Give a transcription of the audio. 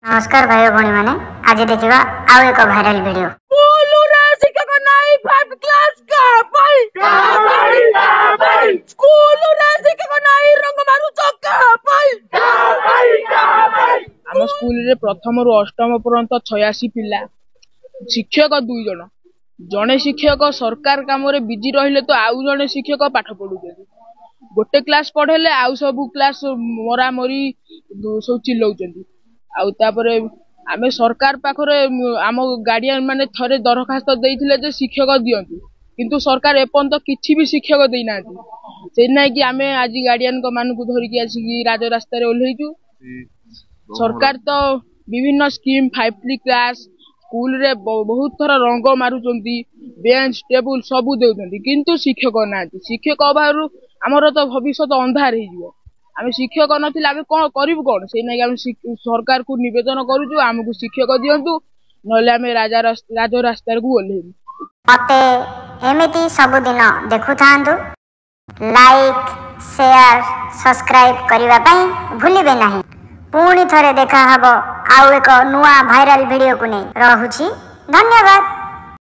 नमस्कार भाई भौणी माने आज देखिबा आउ एक वायरल वीडियो। स्कूल रे शिक्षक नहीं 5 क्लास का भाई स्कूल रे शिक्षक नहीं रंग मारू चक्का भाई हम स्कूल रे प्रथम रु अष्टम पर्यंत 86 पिला शिक्षक 2 जण जने शिक्षक सरकार काम रे बिजी रहिले तो आउ जने शिक्षक पाठ पढुछथि गोटे क्लास पढेले आउ सब क्लास मरा मरी सब चिल्लाउछथि आउ तापरे आमे सरकार पाखरे आम गार्डियन माने थरे दरखास्त देइथिले जे शिक्षक दियंतु किंतु सरकार एपन तो किछि भी शिक्षक देइ नाथि से नै कि आमे आज गार्डियन को मान को धरि कि आसी राज रास्ता रे ओल्हेजु सरकार तो विभिन्न स्कीम 5 क्लास स्कूल रे बहुत थरा रंग मारुचंती बेंच टेबल सब देउचंती किंतु शिक्षक नाथि शिक्षक अभाव हमर तो भविष्य अंधार हे जिवो आमे शिक्षक नथिले आमे कोन करिवु कोन से नै आमे सरकार को निवेदन करूछु हमकु शिक्षक दियंतु नले आमे राज रास्ता को ओल्हेबु मते एमिति सब दिन देखु थांदु लाइक शेयर सब्सक्राइब करिवा पई भूलिबे नाही पुणी थरे देखा हबो आउ एक नुवा वायरल वीडियो को नै रहुछि धन्यवाद।